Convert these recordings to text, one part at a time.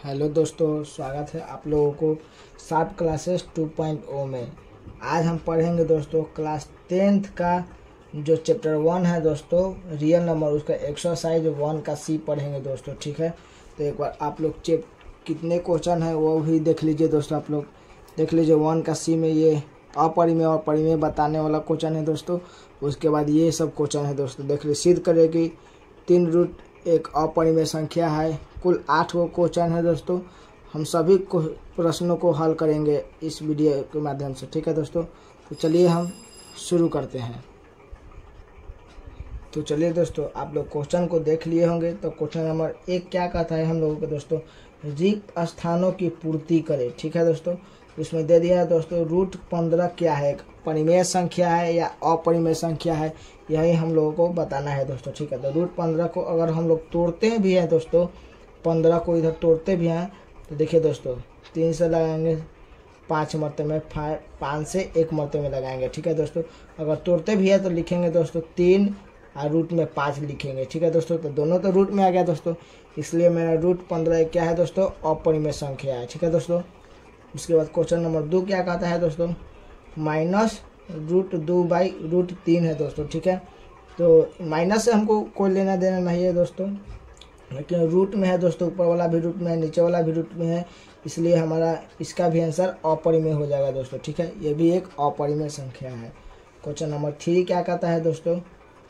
Hello दोस्तों, स्वागत है आप लोगों को शार्प क्लासेस 2.0 में। आज हम पढ़ेंगे दोस्तों क्लास 10th का जो चैप्टर 1 है दोस्तों, रियल नंबर, उसका एक्सरसाइज 1 का सी पढ़ेंगे दोस्तों। ठीक है, तो एक बार आप लोग कितने क्वेश्चन है वो भी देख लीजिए दोस्तों। आप लोग देख लीजिए 1 का सी में ये अपरिमेय और परिमेय बताने वाला क्वेश्चन है दोस्तों। उसके बाद ये सब क्वेश्चन है दोस्तों। देख लीजिए, सिद्ध करें कि 3 रूट एक अपरिमेय संख्या है। कुल 8 गो क्वेश्चन है दोस्तों। हम सभी प्रश्नों को हल करेंगे इस वीडियो के माध्यम से। ठीक है दोस्तों, तो चलिए हम शुरू करते हैं। तो चलिए दोस्तों, आप लोग क्वेश्चन को देख लिए होंगे। तो क्वेश्चन नंबर 1 क्या कहता है हम लोगों को दोस्तों, रिक्त स्थानों की पूर्ति करें। ठीक है दोस्तों, इसमें दे दिया है दोस्तों रूट 15 क्या है, एक परिमेय संख्या है या अपरिमेय संख्या है, यही हम लोगों को बताना है दोस्तों। ठीक है, तो रूट 15 को अगर हम लोग तोड़ते भी हैं दोस्तों, 15 को इधर तोड़ते भी हैं तो देखिए दोस्तों 3 से लगाएंगे 5 मरतबे में, 5 से 1 मरतबे में लगाएंगे। ठीक है दोस्तों, अगर तोड़ते भी है तो लिखेंगे दोस्तों 3 और रूट में 5 लिखेंगे। ठीक है दोस्तों, तो दोनों तो रूट में आ गया दोस्तों, इसलिए मेरा रूट 15 क्या है दोस्तों, अपरिमेय संख्या है। ठीक है दोस्तों, उसके बाद क्वेश्चन नंबर 2 क्या कहता है दोस्तों, माइनस रूट 2 बाई रूट 3 है दोस्तों। ठीक है, तो माइनस से हमको कोई लेना देना नहीं है दोस्तों, लेकिन रूट में है दोस्तों, ऊपर वाला भी रूट में है, नीचे वाला भी रूट में है, इसलिए हमारा इसका भी आंसर अपरिमेय हो जाएगा दोस्तों। ठीक है, ये भी एक अपरिमेय संख्या है। क्वेश्चन नंबर 3 क्या कहता है दोस्तों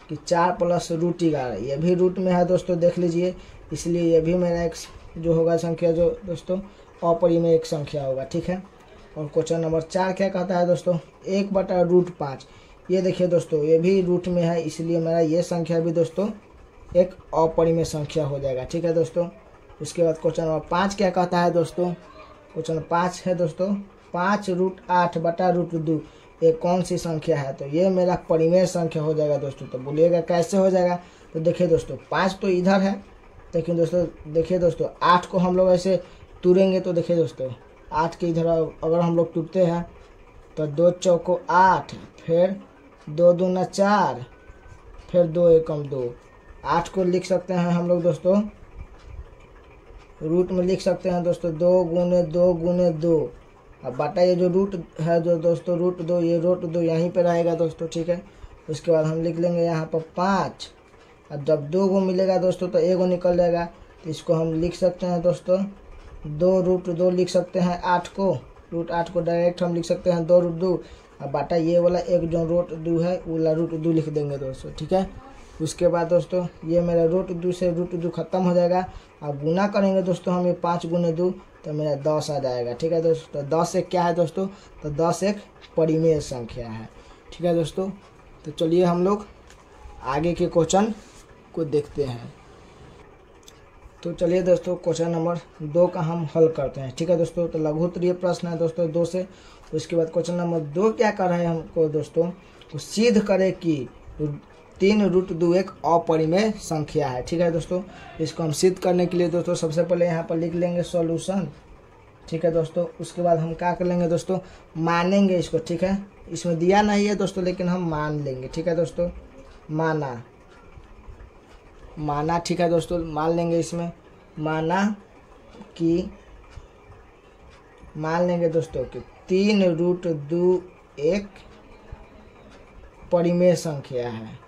कि 4 प्लस रूट 11, ये भी रूट में है दोस्तों, देख लीजिए, इसलिए ये भी मेरा एक जो होगा संख्या जो दोस्तों अपरिमेय एक संख्या होगा। ठीक है, और क्वेश्चन नंबर 4 क्या कहता है दोस्तों, 1/√5, ये देखिए दोस्तों ये भी रूट में है, इसलिए मेरा ये संख्या भी दोस्तों एक अपरिमेय संख्या हो जाएगा। ठीक है दोस्तों, उसके बाद क्वेश्चन नंबर 5 क्या कहता है दोस्तों, क्वेश्चन 5 है दोस्तों 5√8/√2, ये कौन सी संख्या है, तो ये मेरा परिमेय संख्या हो जाएगा दोस्तों। तो बोलिएगा कैसे हो जाएगा, तो देखिए दोस्तों 5 तो इधर है, लेकिन दोस्तों देखिए दोस्तों 8 को हम लोग ऐसे तुरेंगे तो देखिए दोस्तों 8 के इधर अगर हम लोग टूटते हैं तो 2 चौको 8, फिर 2 दूना 4, फिर 2 एकम 2। 8 को लिख सकते हैं हम लोग दोस्तों रूट में लिख सकते हैं दोस्तों 2 गुने 2 गुने 2। अब बटा ये जो रूट है जो दोस्तों रूट 2, ये रूट 2 यहीं पे रहेगा दोस्तों। ठीक है, उसके बाद हम लिख लेंगे यहाँ पर 5। अब जब 2 को मिलेगा दोस्तों तो 1 निकल जाएगा, तो इसको हम लिख सकते हैं दोस्तों 2√2 लिख सकते हैं 8 को, रूट 8 को डायरेक्ट हम लिख सकते हैं 2√2। अब बाटा ये वाला एक जो रूट 2 है वो वाला रूट 2 लिख देंगे दोस्तों। ठीक है, उसके बाद दोस्तों ये मेरा रूट 2 से रूट 2 खत्म हो जाएगा। अब गुना करेंगे दोस्तों हम ये 5 गुने 2, तो मेरा 10 आ जाएगा। ठीक है दोस्तों, तो 10 एक क्या है दोस्तों, तो 10 एक परिमेय संख्या है। ठीक है दोस्तों, तो चलिए हम लोग आगे के क्वेश्चन को देखते हैं। तो चलिए दोस्तों क्वेश्चन नंबर 2 का हम हल करते हैं। ठीक है दोस्तों, तो लघु उत्तरीय प्रश्न है दोस्तों 2 से। उसके बाद क्वेश्चन नंबर 2 क्या कर रहे हैं हमको दोस्तों, तो सिद्ध करें कि 3√2 एक अपरिमेय संख्या है। ठीक है दोस्तों, इसको हम सिद्ध करने के लिए दोस्तों सबसे पहले यहाँ पर लिख लेंगे सॉल्यूशन। ठीक है दोस्तों, उसके बाद हम क्या कर लेंगे दोस्तों, मानेंगे इसको। ठीक है, इसमें दिया नहीं है दोस्तों, लेकिन हम मान लेंगे। ठीक है दोस्तों, माना। ठीक है दोस्तों, मान लेंगे इसमें, मान लेंगे दोस्तों कि 3√2 एक परिमेय संख्या है,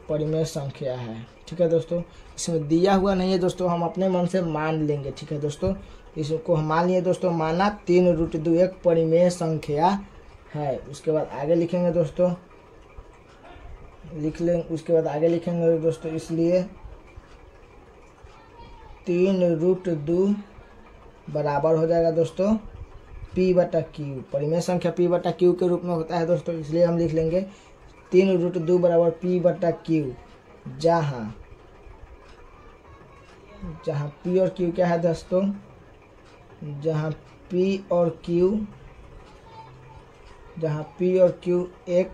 परिमेय संख्या है। ठीक है दोस्तों, इसमें दिया हुआ नहीं है दोस्तों, हम अपने मन से मान लेंगे। ठीक है दोस्तों, इसको हम मान लिए दोस्तों, माना 3√2 एक परिमेय संख्या है। उसके बाद आगे लिखेंगे दोस्तों, उसके बाद आगे लिखेंगे दोस्तों, इसलिए 3√2 बराबर हो जाएगा दोस्तों P/Q, परिमेय संख्या P/Q के रूप में होता है दोस्तों, इसलिए हम लिख लेंगे 3√2 बराबर P/Q, जहाँ P और Q क्या है दोस्तों, जहाँ P और Q एक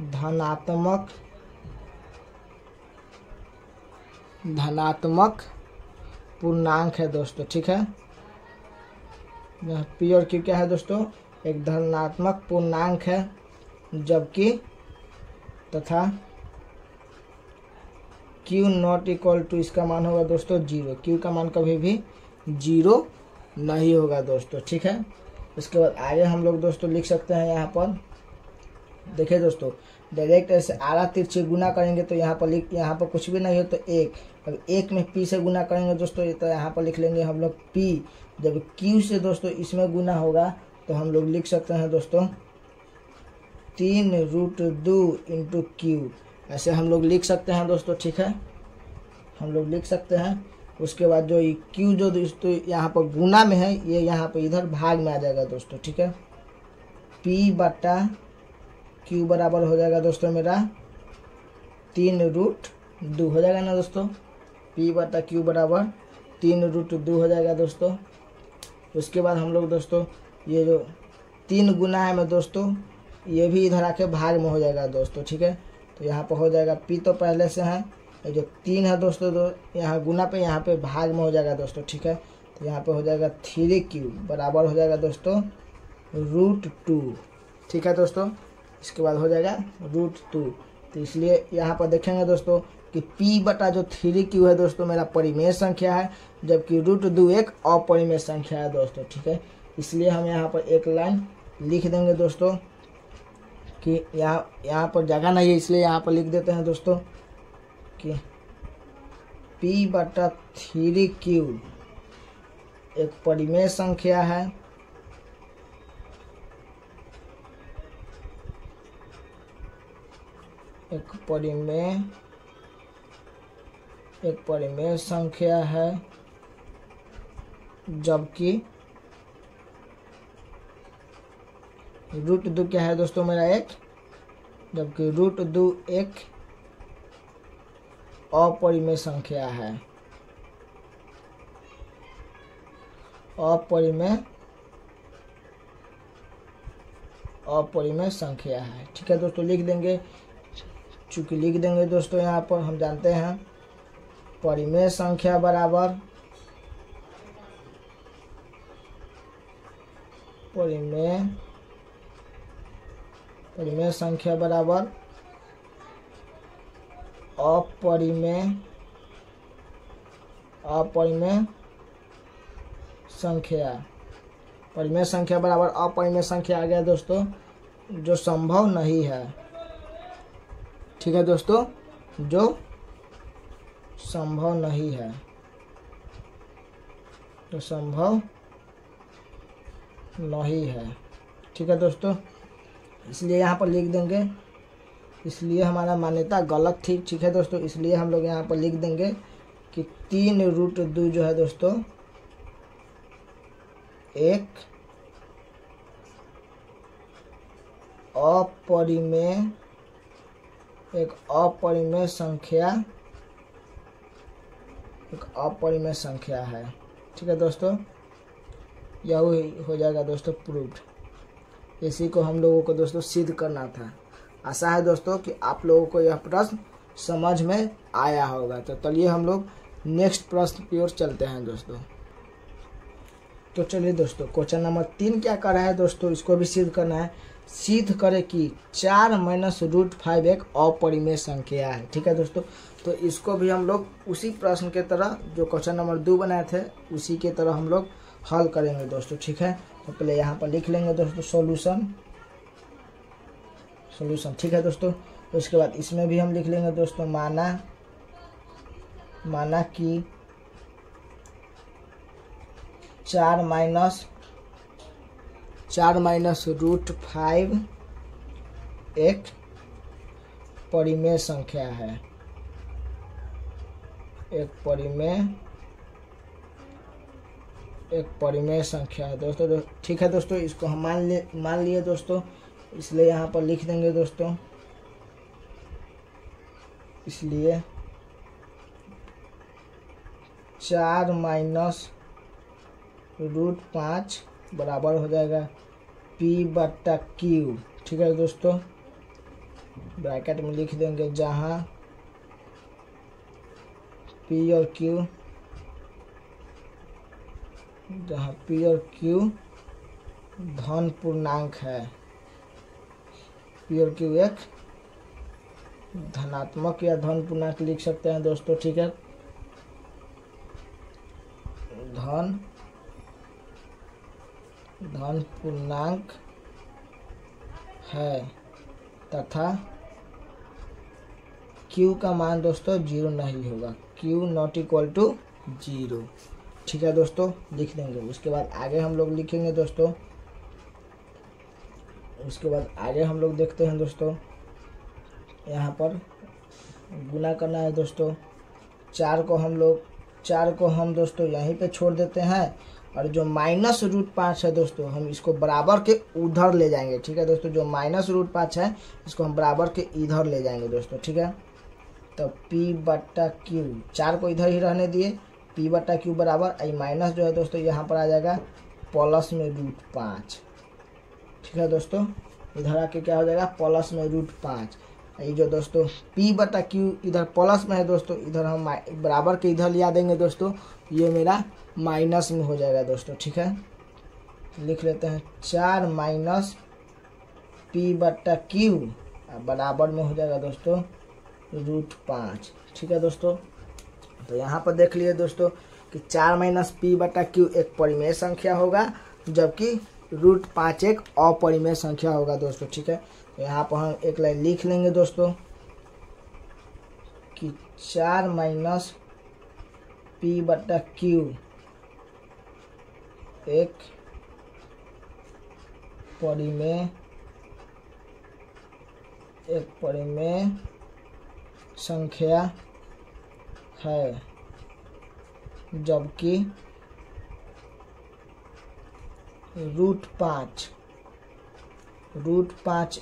धनात्मक पूर्णांक है दोस्तों। ठीक है, यहाँ P और Q क्या है दोस्तों, एक धनात्मक पूर्णांक है, जबकि तथा Q नॉट इक्वल टू, इसका मान होगा दोस्तों 0। Q का मान कभी भी 0 नहीं होगा दोस्तों, ठीक है। उसके बाद आगे हम लोग दोस्तों लिख सकते हैं यहाँ पर, देखिए दोस्तों डायरेक्ट ऐसे आरा तिरछे गुना करेंगे तो यहाँ पर कुछ भी नहीं हो तो 1, अब 1 में P से गुना करेंगे दोस्तों तो यहाँ पर लिख लेंगे हम लोग P। जब Q से दोस्तों इसमें गुना होगा तो हम लोग लिख सकते हैं दोस्तों 3√2 इंटू Q, ऐसे हम लोग लिख सकते हैं दोस्तों, ठीक है, हम लोग लिख सकते हैं। उसके बाद जो Q जो दोस्तों यहाँ पर गुना में है, ये यहाँ पर इधर भाग में आ जाएगा दोस्तों, ठीक है। P बटा Q बराबर हो जाएगा दोस्तों मेरा 3√2 हो जाएगा ना दोस्तों। P बटा Q बराबर 3√2 हो जाएगा दोस्तों। उसके बाद हम लोग दोस्तों ये जो 3 गुना है में दोस्तों, ये भी इधर आके भाग में हो जाएगा दोस्तों, ठीक है। तो यहाँ पर हो जाएगा P तो पहले से है, ये जो 3 है दोस्तों यहाँ गुना पे, यहाँ पे भाग में हो जाएगा दोस्तों, ठीक है। तो यहाँ पे हो जाएगा 3Q बराबर हो जाएगा दोस्तों √2, ठीक है दोस्तों। इसके बाद हो जाएगा √2, तो इसलिए यहाँ पर देखेंगे दोस्तों कि P बटा जो 3Q है दोस्तों मेरा परिमेय संख्या है, जबकि √2 एक अपरिमेय संख्या है दोस्तों, ठीक है। इसलिए हम यहाँ पर एक लाइन लिख देंगे दोस्तों कि यहाँ पर जगह नहीं है, इसलिए यहाँ पर लिख देते हैं दोस्तों कि P बटा 3Q एक परिमेय संख्या है, एक परिमेय संख्या है, जबकि √2 क्या है दोस्तों मेरा 1, जबकि √2 एक अपरिमेय संख्या है, अपरिमेय संख्या है, ठीक है दोस्तों। लिख देंगे, चूंकि लिख देंगे दोस्तों यहाँ पर हम जानते हैं परिमेय संख्या बराबर परिमेय संख्या बराबर अपरिमेय संख्या, परिमेय संख्या बराबर अपरिमेय संख्या आ गया दोस्तों जो संभव नहीं है, ठीक है दोस्तों, जो संभव नहीं है, तो संभव नहीं है, ठीक है दोस्तों। इसलिए यहाँ पर लिख देंगे, इसलिए हमारा मान्यता गलत थी, ठीक है दोस्तों। इसलिए हम लोग यहाँ पर लिख देंगे कि 3√2 जो है दोस्तों एक अपरिमेय संख्या है, ठीक है दोस्तों। यह हो जाएगा दोस्तों प्रूव्ड। इसी को हम लोगों को दोस्तों सिद्ध करना था। आशा है दोस्तों कि आप लोगों को यह प्रश्न समझ में आया होगा। तो चलिए हम लोग नेक्स्ट प्रश्न की ओर चलते हैं दोस्तों। तो चलिए दोस्तों क्वेश्चन नंबर 3 क्या कर रहा है दोस्तों, इसको भी सिद्ध करना है। सिद्ध करे कि 4 - √5 एक अपरिमेय संख्या है, ठीक है दोस्तों। तो इसको भी हम लोग उसी प्रश्न के तरह जो क्वेश्चन नंबर 2 बनाए थे उसी के तरह हम लोग हल करेंगे दोस्तों, ठीक है। तो पहले यहाँ पर लिख लेंगे दोस्तों सॉल्यूशन, ठीक है दोस्तों। उसके बाद इसमें भी हम लिख लेंगे दोस्तों माना कि 4 -√5 एक परिमेय संख्या है, एक परिमेय संख्या है दोस्तों, ठीक है दोस्तों। इसको हम मान लिए दोस्तों, इसलिए यहाँ पर लिख देंगे दोस्तों, इसलिए 4 -√5 बराबर हो जाएगा P बटा Q, ठीक है दोस्तों। ब्रैकेट में लिख देंगे जहाँ P और Q धन पूर्णांक है, P और Q एक धनात्मक या धन पूर्णांक लिख सकते हैं दोस्तों, ठीक है। धन पूर्णांक है तथा q का मान दोस्तों 0 नहीं होगा, q नॉट इक्वल टू 0, ठीक है दोस्तों, लिख देंगे। उसके बाद आगे हम लोग लिखेंगे दोस्तों, उसके बाद आगे हम लोग देखते हैं दोस्तों, यहाँ पर गुना करना है दोस्तों। 4 को हम दोस्तों यहीं पे छोड़ देते हैं, और जो -√5 है दोस्तों हम इसको बराबर के उधर ले जाएंगे, ठीक है दोस्तों। जो -√5 है इसको हम बराबर के इधर ले जाएंगे दोस्तों, ठीक है। तो p/q, 4 को इधर ही रहने दिए, p/q बराबर आई माइनस जो है दोस्तों यहाँ पर आ जाएगा प्लस में √5, ठीक है दोस्तों। इधर आके क्या हो जाएगा प्लस में √5। ये जो दोस्तों p/q इधर प्लस में है दोस्तों, इधर हम बराबर के इधर लिया देंगे दोस्तों, ये मेरा माइनस में हो जाएगा दोस्तों, ठीक है। लिख लेते हैं 4 माइनस p/q बराबर में हो जाएगा दोस्तों √5, ठीक है दोस्तों। तो यहाँ पर देख लिए दोस्तों कि 4 माइनस p/q एक परिमेय संख्या होगा, जबकि √5 एक अपरिमेय संख्या होगा दोस्तों, ठीक है। तो यहाँ पर हम एक लाइन लिख लेंगे दोस्तों कि 4 माइनस p/q एक परिमेय संख्या है, जबकि √5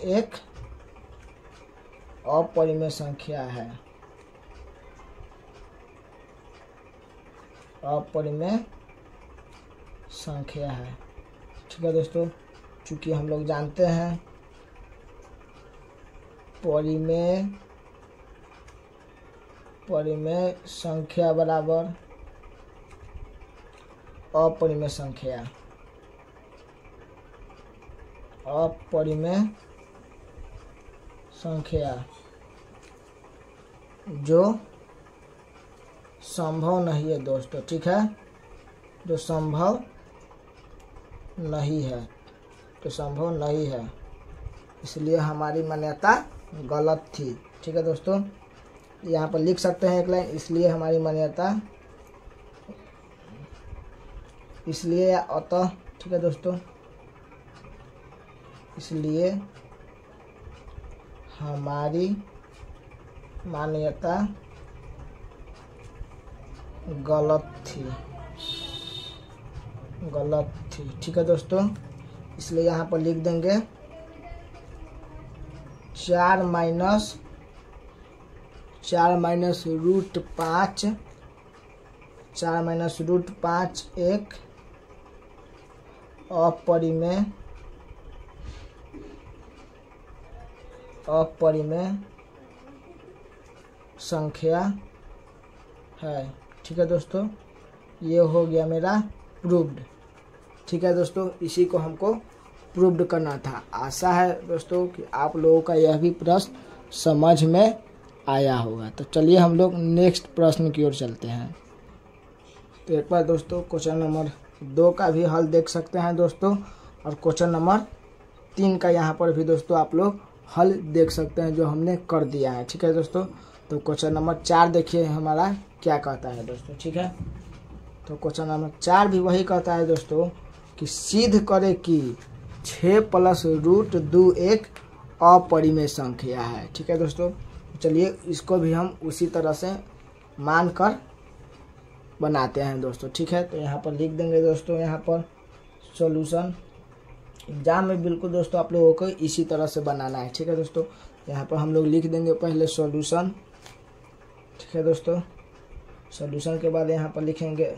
एक अपरिमेय संख्या है, ठीक है दोस्तों। चूंकि हम लोग जानते हैं परिमेय संख्या बराबर अपरिमेय संख्या जो संभव नहीं है दोस्तों, ठीक है। जो संभव नहीं है, इसलिए हमारी मान्यता गलत थी, ठीक है दोस्तों। यहाँ पर लिख सकते हैं एक लाइन, इसलिए हमारी मान्यता, इसलिए या अतः, ठीक है दोस्तों, इसलिए हमारी मान्यता गलत थी, ठीक है दोस्तों। इसलिए यहाँ पर लिख देंगे 4 माइनस √5 एक अपरिमेय संख्या है, ठीक है दोस्तों। ये हो गया मेरा प्रूव्ड, ठीक है दोस्तों। इसी को हमको प्रूव्ड करना था। आशा है दोस्तों कि आप लोगों का यह भी प्रश्न समझ में आया होगा। तो चलिए हम लोग नेक्स्ट प्रश्न की ओर चलते हैं। तो एक बार दोस्तों क्वेश्चन नंबर 2 का भी हल देख सकते हैं दोस्तों, और क्वेश्चन नंबर 3 का यहाँ पर भी दोस्तों आप लोग हल देख सकते हैं जो हमने कर दिया है, ठीक है दोस्तों। तो क्वेश्चन नंबर 4 देखिए हमारा क्या कहता है दोस्तों, ठीक है। तो क्वेश्चन नंबर 4 भी वही कहता है दोस्तों कि सिद्ध करे कि 6 + √2 एक अपरिमेय संख्या है, ठीक है दोस्तों। चलिए इसको भी हम उसी तरह से मान कर बनाते हैं दोस्तों, ठीक है। तो यहाँ पर लिख देंगे दोस्तों, यहाँ पर सॉल्यूशन। एग्जाम में बिल्कुल दोस्तों आप लोगों को इसी तरह से बनाना है, ठीक है दोस्तों। यहाँ पर हम लोग लिख देंगे पहले सॉल्यूशन, ठीक है दोस्तों। सॉल्यूशन के बाद यहाँ पर लिखेंगे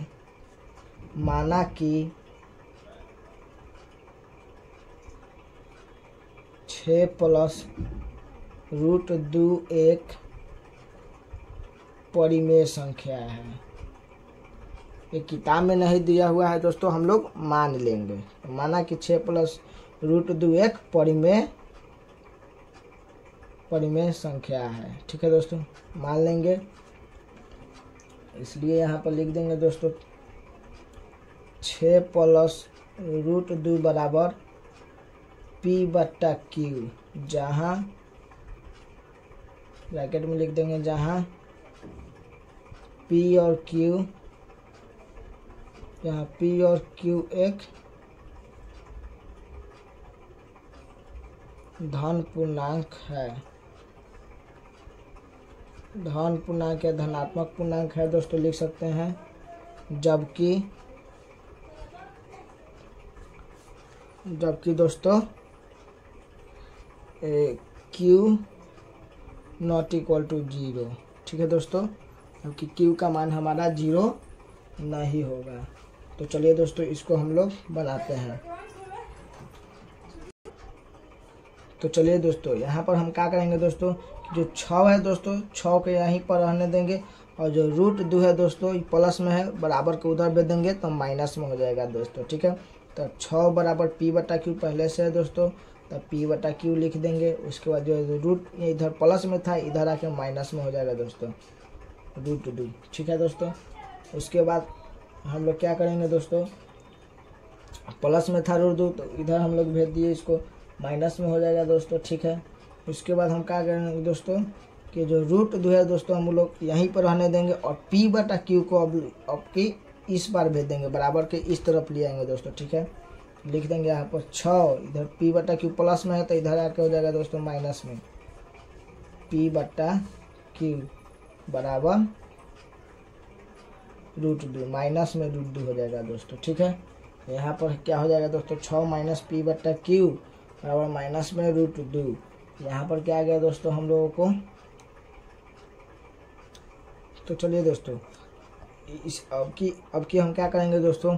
माना कि 6 + √2 एक परिमेय संख्या है। ये किताब में नहीं दिया हुआ है दोस्तों, हम लोग मान लेंगे। माना कि 6 + √2 एक परिमेय परिमेय संख्या है। ठीक है दोस्तों, मान लेंगे, इसलिए यहाँ पर लिख देंगे दोस्तों 6 प्लस √2 बराबर p/q, जहाँ ब्रैकेट में लिख देंगे जहाँ p और q, यहाँ p और q एक धन पूर्णांक है, धन पूर्णांक या धनात्मक पूर्णांक है दोस्तों, लिख सकते हैं। जबकि दोस्तों q नॉट इक्वल टू 0। ठीक है दोस्तों, क्योंकि q का मान हमारा 0 नहीं होगा। तो चलिए दोस्तों इसको हम लोग बनाते हैं। तो चलिए दोस्तों यहाँ पर हम क्या करेंगे दोस्तों, जो 6 है दोस्तों 6 के यहीं पर रहने देंगे, और जो √2 है दोस्तों ये प्लस में है, बराबर के उधर भेज देंगे तो माइनस में हो जाएगा दोस्तों। ठीक है, तो 6 बराबर p/q पहले से है दोस्तों, तो p/q लिख देंगे। उसके बाद जो रूट इधर प्लस में था इधर आके माइनस में हो जाएगा दोस्तों √2। ठीक है दोस्तों, उसके बाद हम लोग क्या करेंगे दोस्तों, प्लस में था √2 तो इधर हम लोग भेज दिए, इसको माइनस में हो जाएगा दोस्तों। ठीक है, उसके बाद हम क्या करेंगे दोस्तों कि जो √2 है दोस्तों हम लोग यहीं पर रहने देंगे, और p/q को अब की इस बार भेज देंगे, बराबर के इस तरफ ले आएंगे दोस्तों। ठीक है, लिख देंगे यहाँ पर 6, इधर p/q प्लस में है तो इधर आके हो जाएगा दोस्तों माइनस में, p/q बराबर √2, माइनस में √2 हो जाएगा दोस्तों। ठीक है, यहाँ पर क्या हो जाएगा दोस्तों 6 माइनस p/q बराबर माइनस में √2। यहाँ पर क्या आ गया दोस्तों हम लोगों को। तो चलिए दोस्तों इस अब की हम क्या करेंगे दोस्तों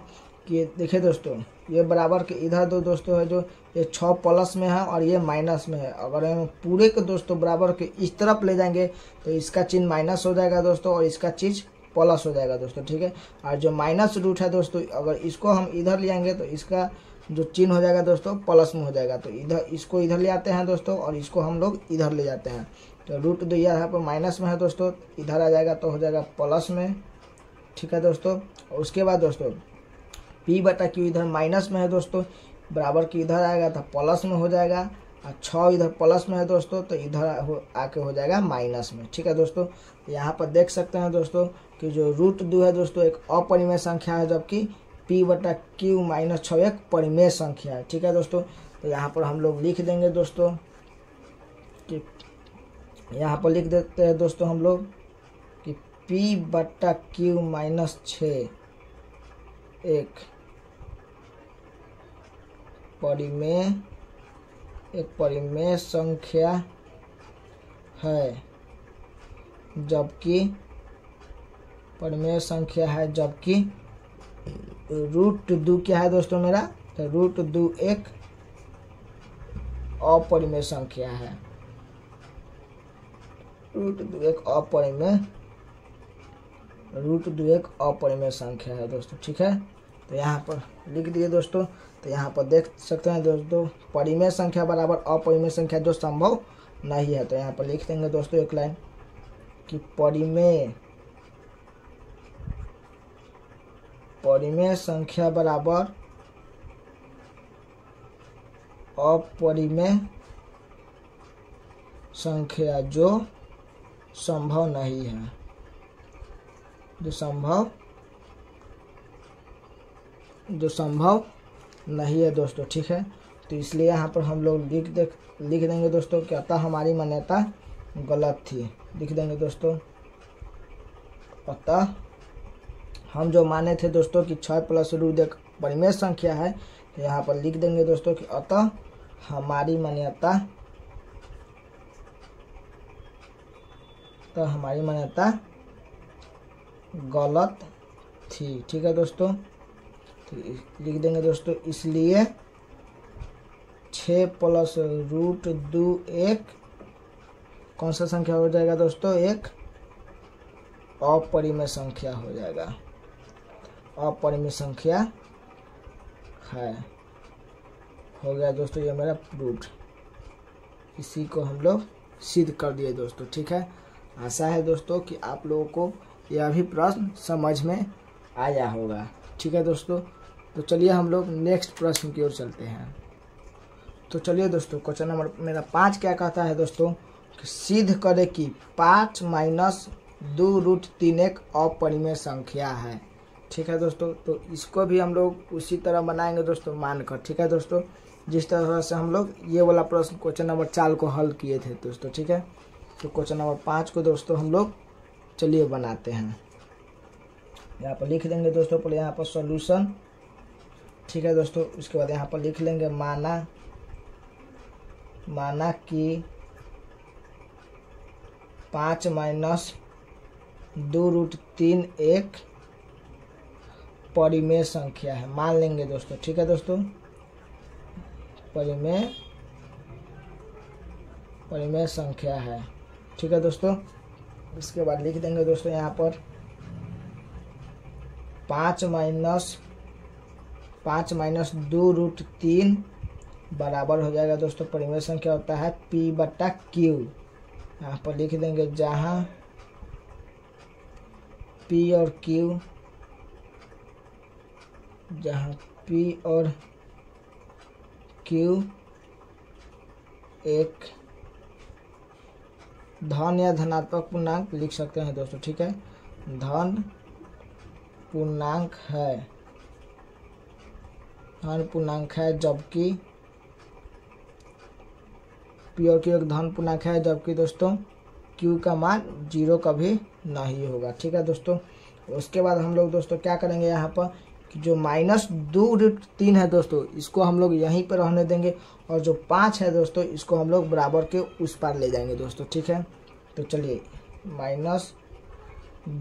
कि देखिए दोस्तों ये बराबर के इधर दो दोस्तों है, जो ये 6 प्लस में है और ये माइनस में है। अगर हम पूरे के दोस्तों बराबर के इस तरफ ले जाएंगे तो इसका चिन्ह माइनस हो जाएगा दोस्तों, और इसका चीज प्लस हो जाएगा दोस्तों। ठीक है, और जो माइनस रूट है दोस्तों अगर इसको हम इधर ले आएंगे तो इसका जो चिन्ह हो जाएगा दोस्तों प्लस में हो जाएगा। तो इधर इसको इधर ले आते हैं दोस्तों, और इसको हम लोग इधर ले जाते हैं। तो √2 यहाँ पर माइनस में है दोस्तों, इधर आ जाएगा तो हो जाएगा प्लस में। ठीक है दोस्तों, और उसके बाद दोस्तों p/q इधर माइनस में है दोस्तों, बराबर की इधर आएगा तो प्लस में हो जाएगा, और 6 इधर प्लस में है दोस्तों तो इधर आके हो जाएगा माइनस में। ठीक है दोस्तों, यहाँ पर देख सकते हैं दोस्तों कि जो √2 है दोस्तों एक अपरिमेय संख्या है, जबकि p/q माइनस 6 एक परिमेय संख्या है। ठीक है दोस्तों, तो यहाँ पर हम लोग लिख देंगे दोस्तों कि यहाँ पर लिख देते हैं दोस्तों हम लोग कि p/q माइनस 6 एक परिमेय संख्या है, जबकि √2 क्या है दोस्तों मेरा, तो √2 एक अपरिमेय संख्या है, √2 एक अपरिमेय संख्या है दोस्तों। ठीक है, तो यहाँ पर लिख दिए दोस्तों। तो यहाँ पर देख सकते हैं दोस्तों परिमेय संख्या बराबर अपरिमेय संख्या जो संभव नहीं है। तो यहाँ पर लिख देंगे दोस्तों एक लाइन कि परिमेय संख्या बराबर अपरिमेय संख्या जो संभव नहीं है, जो संभव नहीं है दोस्तों। ठीक है, तो इसलिए यहाँ पर हम लोग लिख देंगे दोस्तों कि अतः हमारी मान्यता गलत थी। लिख देंगे दोस्तों अतः हम जो माने थे दोस्तों कि 6 प्लस √2 एक परिमेय संख्या है, तो यहाँ पर लिख देंगे दोस्तों कि अतः हमारी मान्यता गलत थी। ठीक है दोस्तों, तो लिख देंगे दोस्तों इसलिए 6 प्लस √2 एक कौन सा संख्या हो जाएगा दोस्तों, एक अपरिमेय संख्या हो जाएगा, अपरिमेय संख्या है। हो गया दोस्तों ये मेरा प्रूफ। इसी को हम लोग सिद्ध कर दिए दोस्तों। ठीक है, आशा है दोस्तों कि आप लोगों को यह भी प्रश्न समझ में आया होगा। ठीक है दोस्तों, तो चलिए हम लोग नेक्स्ट प्रश्न की ओर चलते हैं। तो चलिए दोस्तों, क्वेश्चन नंबर मेरा 5 क्या कहता है दोस्तों कि सिद्ध करे कि 5 माइनस 2√3 एक अपरिमेय संख्या है। ठीक है दोस्तों, तो इसको भी हम लोग उसी तरह बनाएंगे दोस्तों मानकर। ठीक है दोस्तों, जिस तरह से हम लोग ये वाला प्रश्न क्वेश्चन नंबर 4 को हल किए थे दोस्तों। ठीक है, तो क्वेश्चन नंबर 5 को दोस्तों हम लोग चलिए बनाते हैं। यहाँ पर लिख देंगे दोस्तों, पहले यहाँ पर सॉल्यूशन। ठीक है दोस्तों, उसके बाद यहाँ पर लिख लेंगे माना कि 5 माइनस 2√3 एक परिमेय संख्या है, मान लेंगे दोस्तों। ठीक है दोस्तों, परिमेय संख्या है। ठीक है दोस्तों, इसके बाद लिख देंगे दोस्तों यहाँ पर 5 माइनस 2√3 बराबर हो जाएगा दोस्तों, परिमेय संख्या होता है P/Q। यहाँ पर लिख देंगे जहाँ P और Q एक धन या धनात्मक पूर्णांक लिख सकते हैं दोस्तों। ठीक है, धन पूर्णांक है जबकि P और Q एक धन पूर्णांक है, जबकि दोस्तों Q का मान 0 कभी नहीं होगा। ठीक है दोस्तों, उसके बाद हम लोग दोस्तों क्या करेंगे यहाँ पर कि जो माइनस 2√3 है दोस्तों, इसको हम लोग यहीं पर रहने देंगे, और जो 5 है दोस्तों इसको हम लोग बराबर के उस पार ले जाएंगे दोस्तों। ठीक है, तो चलिए माइनस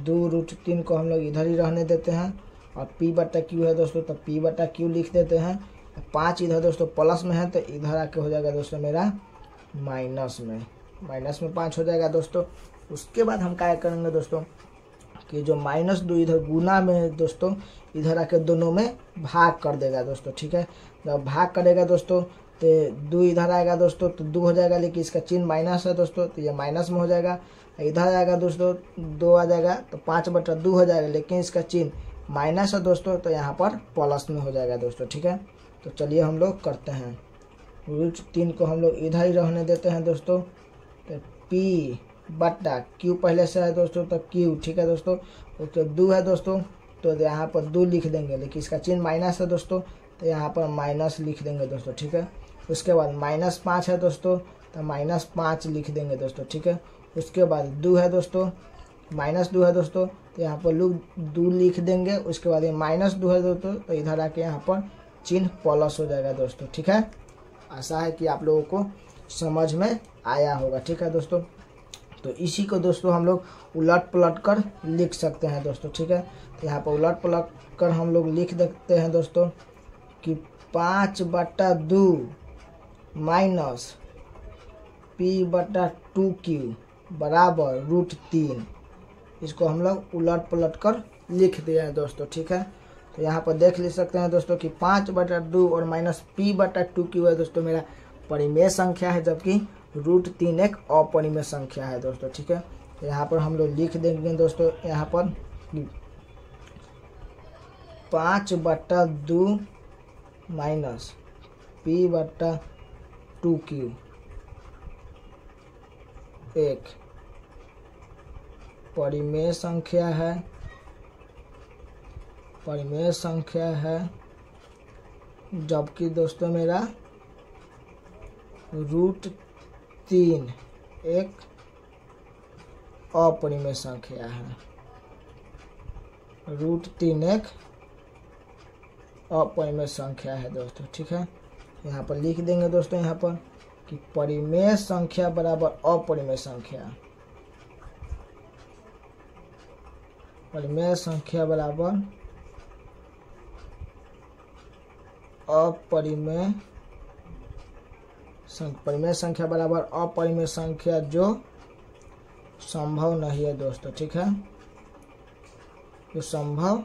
2√3 को हम लोग इधर ही रहने देते हैं, और P/Q है दोस्तों, तो P/Q लिख देते हैं। 5 इधर दोस्तों प्लस में है, तो इधर आके हो जाएगा दोस्तों मेरा माइनस में 5 हो जाएगा दोस्तों। उसके बाद हम क्या करेंगे दोस्तों कि जो -2 इधर गुना में दोस्तों, इधर आके दोनों में भाग कर देगा दोस्तों। ठीक है, जब भाग करेगा दोस्तों तो 2 इधर आएगा दोस्तों, तो 2 हो जाएगा, लेकिन इसका चिन्ह माइनस है दोस्तों, तो ये माइनस में हो जाएगा। इधर आएगा दोस्तों 2 आ जाएगा, तो 5/2 हो जाएगा, लेकिन इसका चिन्ह माइनस है दोस्तों, तो यहाँ पर प्लस में हो जाएगा दोस्तों। ठीक है, तो चलिए हम लोग करते हैं। √3 को हम लोग इधर ही रहने देते हैं दोस्तों, तो P/Q पहले से है दोस्तों, तो Q। ठीक है दोस्तों, उसके 2 है दोस्तों, तो यहाँ पर 2 लिख देंगे, लेकिन इसका चिन्ह माइनस है दोस्तों, तो यहाँ पर माइनस लिख देंगे दोस्तों। ठीक है, उसके बाद -5 है दोस्तों, तो -5 लिख देंगे दोस्तों। ठीक है, उसके बाद 2 है दोस्तों, -2 है दोस्तों, तो यहाँ पर 2 लिख देंगे। उसके बाद ये -2 है दोस्तों, तो इधर आके यहाँ पर चिन्ह प्लस हो जाएगा दोस्तों। ठीक है, आशा है कि आप लोगों को समझ में आया होगा। ठीक है दोस्तों, तो इसी को दोस्तों हम लोग उलट पलट कर लिख सकते हैं दोस्तों। ठीक है, तो यहाँ पर उलट पलट कर हम लोग लिख देते हैं दोस्तों कि 5/2 माइनस P/2Q बराबर √3। इसको हम लोग उलट पलट कर लिख दिए हैं दोस्तों। ठीक है, तो यहाँ पर देख ले सकते हैं दोस्तों कि 5/2 और माइनस P/2Q है दोस्तों मेरा परिमेय संख्या है, जबकि √3 एक अपरिमेय संख्या है दोस्तों। ठीक है, तो यहाँ पर हम लोग लिख देंगे दोस्तों, यहाँ पर 5/2 माइनस P/2Q एक परिमेय संख्या है, जबकि दोस्तों मेरा √3 एक अपरिमेय संख्या है। √3 एक अपरिमेय संख्या है दोस्तों। ठीक है, यहाँ पर लिख देंगे दोस्तों यहाँ पर कि परिमेय संख्या बराबर अपरिमेय संख्या, परिमेय संख्या बराबर अपरिमेय संख्या बराबर अपरिमेय संख्या जो संभव नहीं है दोस्तों। ठीक है, जो संभव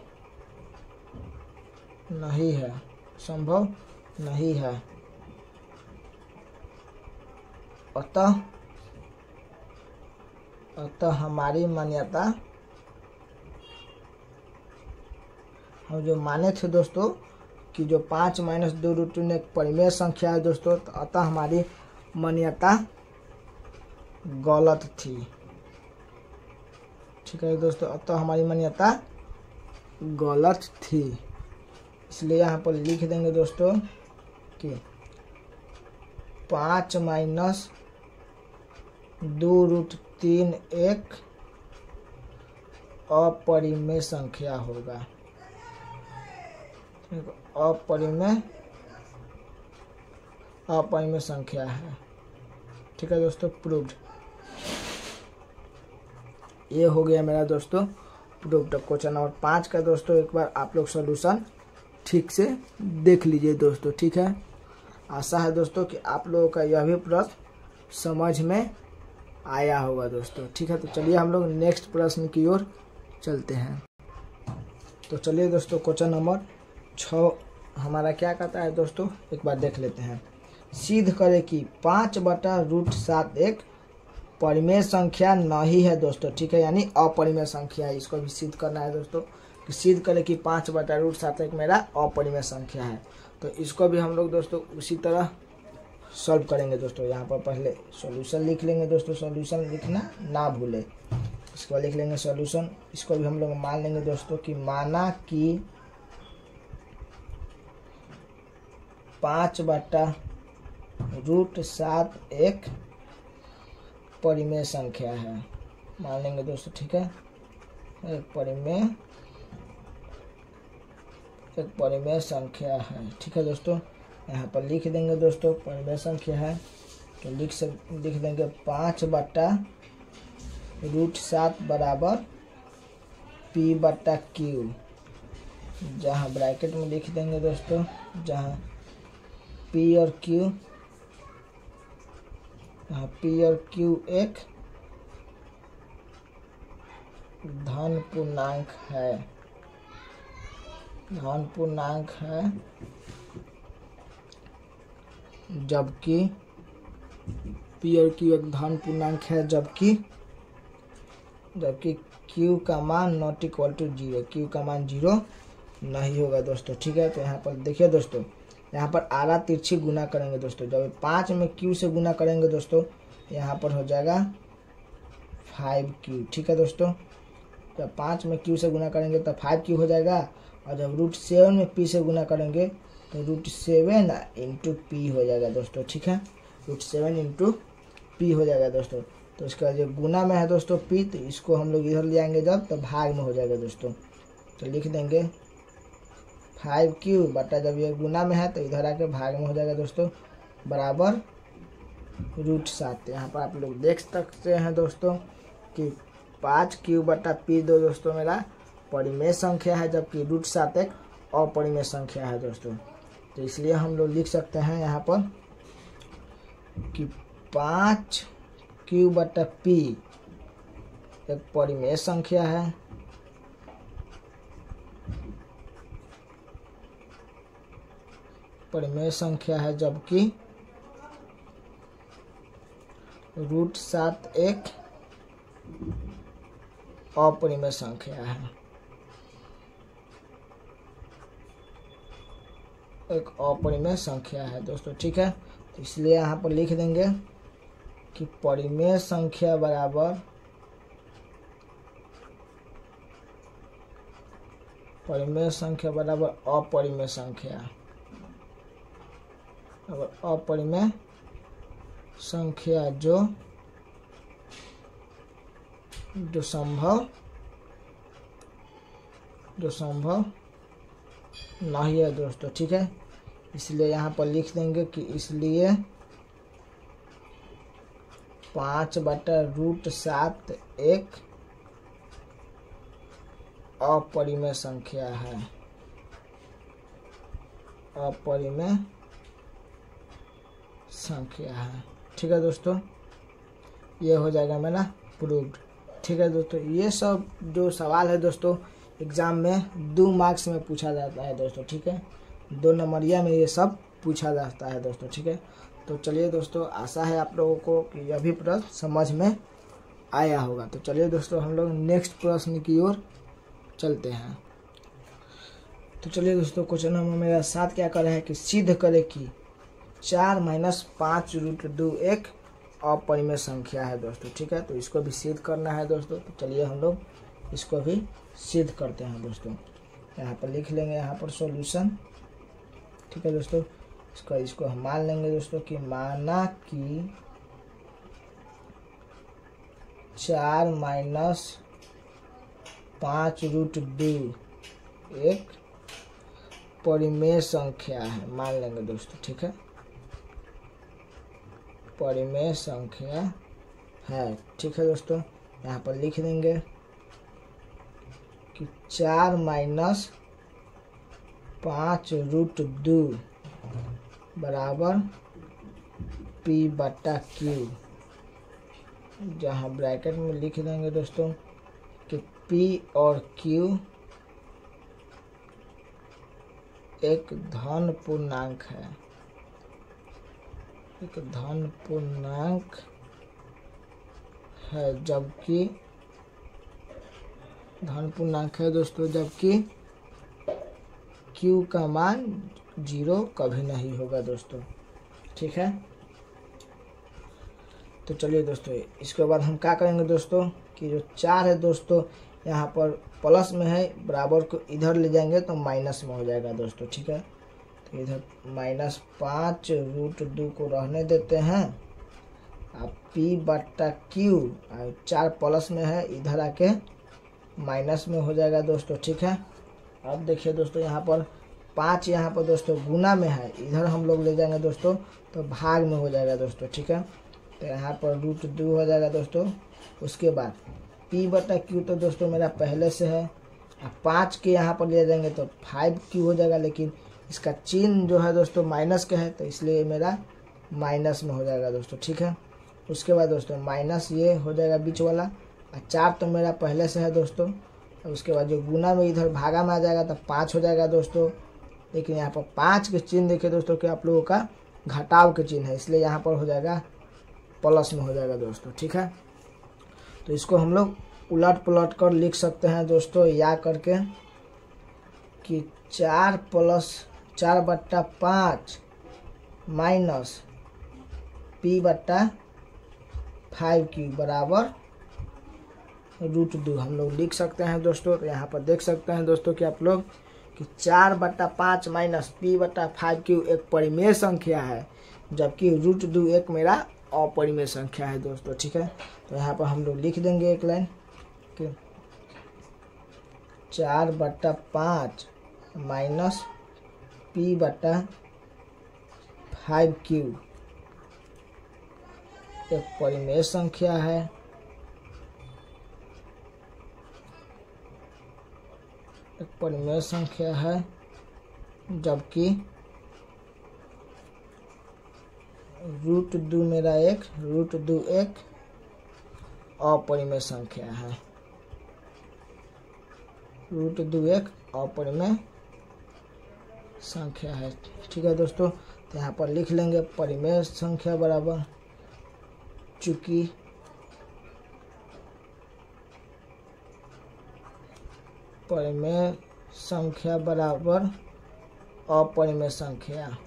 नहीं है, अतः अतः हमारी मान्यता, हम जो माने थे दोस्तों कि जो 5 - 2√2 एक परिमेय संख्या है दोस्तों, तो अतः हमारी मान्यता गलत थी। ठीक है दोस्तों, अतः हमारी मान्यता गलत थी। इसलिए यहाँ पर लिख देंगे दोस्तों कि 5 - 2√3 एक अपरिमेय संख्या होगा। अपरिमेय संख्या है। ठीक है दोस्तों, प्रूव्ड। ये हो गया मेरा दोस्तों प्रूव्ड। क्वेश्चन नंबर 5 का दोस्तों एक बार आप लोग सॉल्यूशन ठीक से देख लीजिए दोस्तों। ठीक है, आशा है दोस्तों कि आप लोगों का यह भी प्रश्न समझ में आया होगा दोस्तों। ठीक है, तो चलिए हम लोग नेक्स्ट प्रश्न की ओर चलते हैं। तो चलिए दोस्तों, क्वेश्चन नंबर 6 हमारा क्या कहता है दोस्तों, एक बार देख लेते हैं। सिद्ध करें कि 5/√7 एक परिमेय संख्या नहीं है दोस्तों। ठीक है, यानी अपरिमेय संख्या है। इसको भी सिद्ध करना है दोस्तों कि सिद्ध करें कि 5/√7 एक मेरा अपरिमेय संख्या है। तो इसको भी हम लोग दोस्तों उसी तरह सॉल्व करेंगे दोस्तों। यहाँ पर पहले सॉल्यूशन लिख लेंगे दोस्तों, सॉल्यूशन लिखना ना भूले। इसके बाद लिख लेंगे सॉल्यूशन। इसको भी हम लोग मान लेंगे दोस्तों कि माना कि 5/√7 एक परिमेय संख्या है। मान लेंगे दोस्तों। ठीक है, एक परिमेय संख्या है। ठीक है दोस्तों, यहाँ पर लिख देंगे दोस्तों परिमेय संख्या है तो लिख देंगे 5/√7 बराबर P/Q। जहाँ ब्रैकेट में लिख देंगे दोस्तों, जहाँ P और Q, एक धन पूर्णांक है, जबकि P और Q एक धन पूर्णांक है, जबकि Q का मान नॉट इक्वल टू 0, Q का मान 0 नहीं होगा दोस्तों। ठीक है, तो यहाँ पर देखिए दोस्तों, यहाँ पर आरा तिरछी गुना करेंगे दोस्तों। जब 5 में Q से गुना करेंगे दोस्तों, यहाँ पर हो जाएगा 5Q। ठीक है दोस्तों, जब 5 में Q से गुना करेंगे तो 5Q हो जाएगा। और जब √7 में P से गुना करेंगे तो √7 × P हो जाएगा दोस्तों। ठीक है, √7 × P हो जाएगा दोस्तों। तो इसका जो गुना में है दोस्तों P, तो इसको हम लोग इधर ले आएंगे जब, तो भाग में हो जाएगा दोस्तों। तो लिख देंगे 5Q बटा, जब ये गुना में है तो इधर आके भाग में हो जाएगा दोस्तों, बराबर √7। यहाँ पर आप लोग देख सकते हैं दोस्तों कि 5Q/P दोस्तों मेरा परिमेय संख्या है, जबकि √7 एक अपरिमेय संख्या है दोस्तों। तो इसलिए हम लोग लिख सकते हैं यहाँ पर कि 5Q/P एक परिमेय संख्या है, जबकि √7 एक अपरिमेय संख्या है, दोस्तों। ठीक है, तो इसलिए यहाँ पर लिख देंगे कि परिमेय संख्या बराबर अपरिमेय संख्या जो संभव नहीं है दोस्तों। ठीक है, इसलिए यहाँ पर लिख देंगे कि इसलिए 5/√7 एक अपरिमेय संख्या है, ठीक है दोस्तों, ये हो जाएगा मेरा प्रूव्ड। ठीक है दोस्तों, ये सब जो सवाल है दोस्तों एग्जाम में 2 मार्क्स में पूछा जाता है दोस्तों। ठीक है, 2 नंबरिया में ये सब पूछा जाता है दोस्तों। ठीक है, तो चलिए दोस्तों, आशा है आप लोगों को कि यह भी प्रश्न समझ में आया होगा। तो चलिए दोस्तों हम लोग नेक्स्ट प्रश्न की ओर चलते हैं। तो चलिए दोस्तों क्वेश्चन नंबर मेरा 7 क्या कर रहा है कि सिद्ध करे कि 4 - 5√2 एक अपरिमेय संख्या है दोस्तों। ठीक है, तो इसको भी सिद्ध करना है दोस्तों। तो चलिए हम लोग इसको भी सिद्ध करते हैं दोस्तों। यहाँ पर लिख लेंगे यहाँ पर सॉल्यूशन। ठीक है दोस्तों, इसको हम मान लेंगे दोस्तों कि माना कि 4 - 5√2 एक परिमेय संख्या है, मान लेंगे दोस्तों। ठीक है, परिमेय संख्या है। ठीक है दोस्तों, यहाँ पर लिख देंगे कि 4 - 5√2 बराबर P/Q, जहाँ ब्रैकेट में लिख देंगे दोस्तों कि P और Q एक धन पूर्णांक है, एक धन पूर्णांक है, जबकि धन पूर्णांक है दोस्तों, जबकि Q का मान 0 कभी नहीं होगा दोस्तों। ठीक है, तो चलिए दोस्तों इसके बाद हम क्या करेंगे दोस्तों कि जो 4 है दोस्तों यहाँ पर प्लस में है, बराबर को इधर ले जाएंगे तो माइनस में हो जाएगा दोस्तों। ठीक है, तो इधर -5√2 को रहने देते हैं। अब P/Q 4 प्लस में है, इधर आके माइनस में हो जाएगा दोस्तों। ठीक है, अब देखिए दोस्तों यहाँ पर 5 यहाँ पर दोस्तों गुना में है, इधर हम लोग ले जाएंगे दोस्तों तो भाग में हो जाएगा दोस्तों। ठीक है, तो यहाँ पर √2 हो जाएगा दोस्तों। उसके बाद P/Q तो दोस्तों मेरा पहले से है, 5 के यहाँ पर ले जाएंगे तो 5Q हो जाएगा, लेकिन इसका चिन्ह जो है दोस्तों माइनस का है, तो इसलिए मेरा माइनस में हो जाएगा दोस्तों। ठीक है, उसके बाद दोस्तों माइनस ये हो जाएगा बीच वाला, 4 तो मेरा पहले से है दोस्तों। उसके बाद जो गुना में इधर भागा में आ जाएगा तो 5 हो जाएगा दोस्तों, लेकिन यहाँ पर 5 के चिन्ह देखिए दोस्तों कि आप लोगों का घटाव के चिन्ह है, इसलिए यहाँ पर हो जाएगा प्लस में हो जाएगा दोस्तों। ठीक है, तो इसको हम लोग उलट पुलट कर लिख सकते हैं दोस्तों, या करके कि 4 + 4/5 माइनस P/5Q बराबर √2 हम लोग लिख सकते हैं दोस्तों। तो यहाँ पर देख सकते हैं दोस्तों कि आप लोग कि 4/5 माइनस P/5Q एक परिमेय संख्या है, जबकि √2 एक मेरा अपरिमेय संख्या है दोस्तों। ठीक है, तो यहाँ पर हम लोग लिख देंगे एक लाइन कि 4/5 माइनस P/5Q एक परिमेय संख्या है, एक परिमेय संख्या है, जबकि √2 मेरा √2 एक अपरिमेय संख्या है, √2 एक अपरिमेय संख्या है। ठीक है दोस्तों, तो यहाँ पर लिख लेंगे परिमेय संख्या बराबर, चूंकि परिमेय संख्या बराबर अपरिमेय संख्या,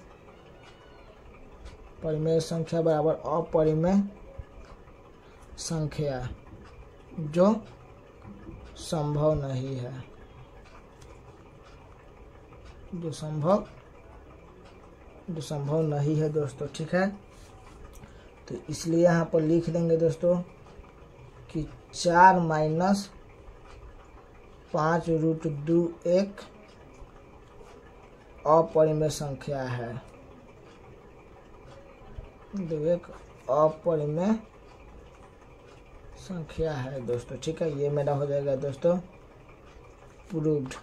परिमेय संख्या बराबर अपरिमेय संख्या जो संभव नहीं है, जो संभव नहीं है दोस्तों। ठीक है, तो इसलिए यहाँ पर लिख देंगे दोस्तों कि 4 - 5√2 एक अपरिमेय संख्या है, एक अपरिमेय संख्या है दोस्तों। ठीक है, ये मेरा हो जाएगा दोस्तों प्रूव्ड।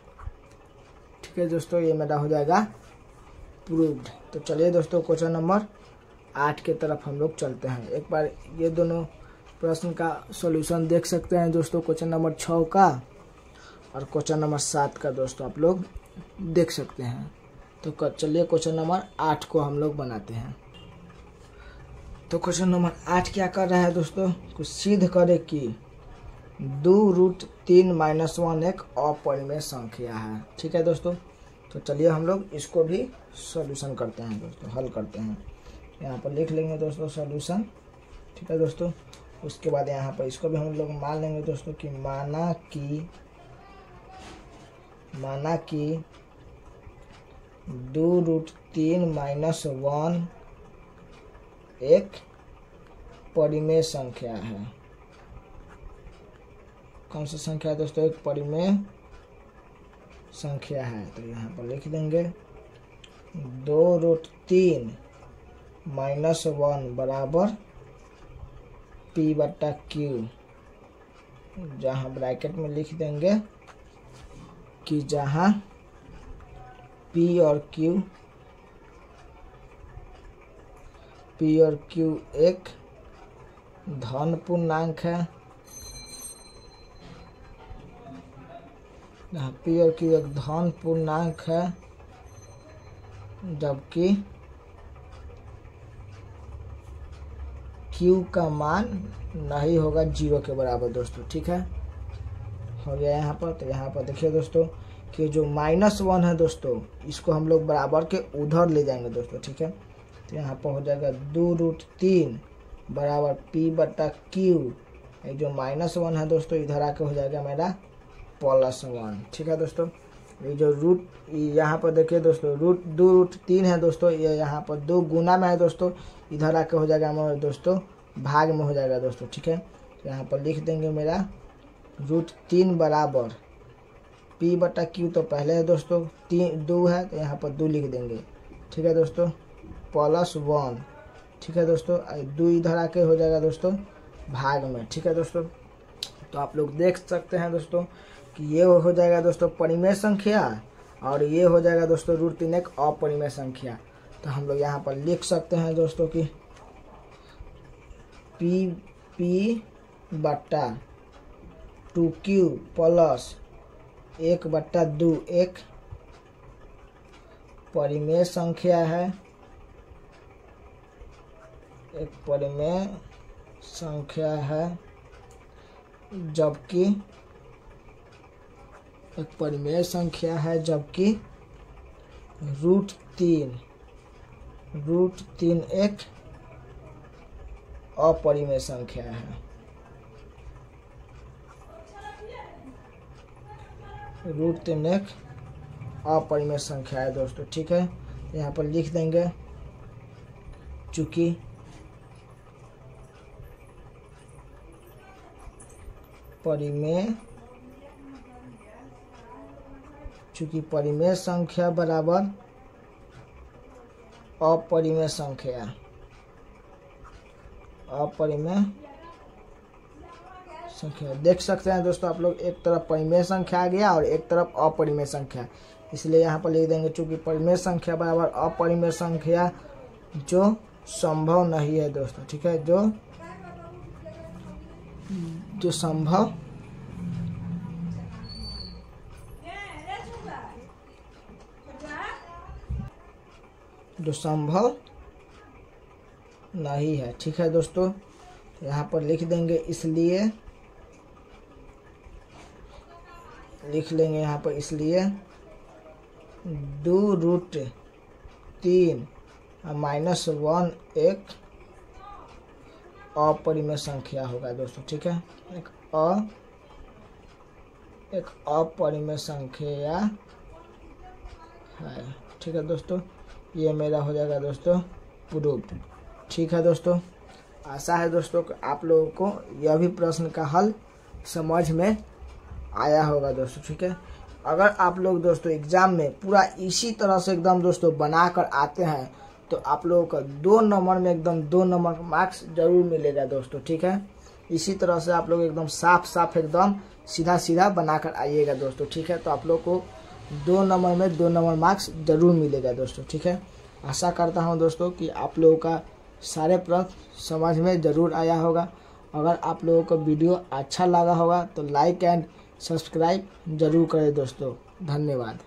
ठीक है दोस्तों, ये मेरा हो जाएगा प्रूव्ड। तो चलिए दोस्तों क्वेश्चन नंबर 8 के तरफ हम लोग चलते हैं। एक बार ये दोनों प्रश्न का सॉल्यूशन देख सकते हैं दोस्तों, क्वेश्चन नंबर 6 का और क्वेश्चन नंबर 7 का दोस्तों आप लोग देख सकते हैं। तो चलिए क्वेश्चन नंबर 8 को हम लोग बनाते हैं। तो क्वेश्चन नंबर 8 क्या कर रहा है दोस्तों, कुछ सिद्ध करे कि 2√3 - 1 एक अपरिमेय संख्या है। ठीक है दोस्तों, तो चलिए हम लोग इसको भी सॉल्यूशन करते हैं दोस्तों, हल करते हैं। यहाँ पर लिख लेंगे दोस्तों सॉल्यूशन। ठीक है दोस्तों, उसके बाद यहाँ पर इसको भी हम लोग मान लेंगे दोस्तों कि माना कि 2√3 - 1 एक परिमेय संख्या है। कौन सी संख्या है दोस्तों, एक परिमेय संख्या है। तो यहाँ पर लिख देंगे 2√3 - 1 बराबर P/Q, जहाँ ब्रैकेट में लिख देंगे कि जहाँ P और Q एक धन पूर्णांक है, जहाँ P और Q एक धन पूर्णांक है, जबकि Q का मान नहीं होगा 0 के बराबर दोस्तों। ठीक है, हो गया यहाँ पर। तो यहाँ पर देखिए दोस्तों कि जो -1 है दोस्तों, इसको हम लोग बराबर के उधर ले जाएंगे दोस्तों। ठीक है, तो यहाँ पर हो जाएगा 2√3 बराबर P/Q। ये जो -1 है दोस्तों, इधर आके हो जाएगा मेरा +1। ठीक है दोस्तों, ये जो रूट यहाँ पर देखिए दोस्तों, 2√3 है दोस्तों, ये यहाँ पर 2 गुना में है दोस्तों, इधर आके हो जाएगा हमारा दोस्तों भाग में हो जाएगा दोस्तों। ठीक है, तो यहाँ पर लिख देंगे मेरा √3 बराबर P/Q, तो पहले है दोस्तों 2 है, तो यहाँ पर 2 लिख देंगे। ठीक है दोस्तों, +1। ठीक है दोस्तों, 2 इधर आके हो जाएगा दोस्तों भाग में। ठीक है दोस्तों, तो आप लोग देख सकते हैं दोस्तों कि ये हो जाएगा दोस्तों परिमेय संख्या, और ये हो जाएगा दोस्तों √3 एक अपरिमेय संख्या। तो हम लोग यहाँ पर लिख सकते हैं दोस्तों कि P/2Q प्लस 1/2 एक परिमेय संख्या है, एक परिमेय संख्या है, जबकि √3 एक अपरिमेय संख्या है। √3 एक अपरिमेय संख्या है दोस्तों। ठीक है, यहाँ पर लिख देंगे चूंकि परिमेय संख्या बराबर अपरिमेय संख्या, देख सकते हैं दोस्तों आप लोग, एक तरफ परिमेय संख्या आ गया और एक तरफ अपरिमेय संख्या, इसलिए यहाँ पर लिख देंगे चूंकि परिमेय संख्या बराबर अपरिमेय संख्या जो संभव नहीं है दोस्तों। ठीक है, जो संभव नहीं है। ठीक है दोस्तों, यहाँ पर लिख देंगे, इसलिए लिख लेंगे यहाँ पर, इसलिए 2√3 - 1 एक अपरिमेय संख्या होगा दोस्तों। ठीक है, एक अपरिमेय संख्या है। ठीक है दोस्तों, ये मेरा हो जाएगा दोस्तों प्रूफ। ठीक है दोस्तों, आशा है दोस्तों कि आप लोगों को यह भी प्रश्न का हल समझ में आया होगा दोस्तों। ठीक है, अगर आप लोग दोस्तों एग्जाम में पूरा इसी तरह से एकदम दोस्तों बनाकर आते हैं तो आप लोगों का 2 नंबर में एकदम 2 नंबर मार्क्स जरूर मिलेगा दोस्तों। ठीक है, इसी तरह से आप लोग एकदम साफ एकदम सीधा बनाकर आइएगा दोस्तों। ठीक है, तो आप लोग को 2 नंबर में 2 नंबर मार्क्स जरूर मिलेगा दोस्तों। ठीक है, आशा करता हूं दोस्तों कि आप लोगों का सारे प्रश्न समझ में ज़रूर आया होगा। अगर आप लोगों को वीडियो अच्छा लगा होगा तो लाइक एंड सब्सक्राइब जरूर करें दोस्तों। धन्यवाद।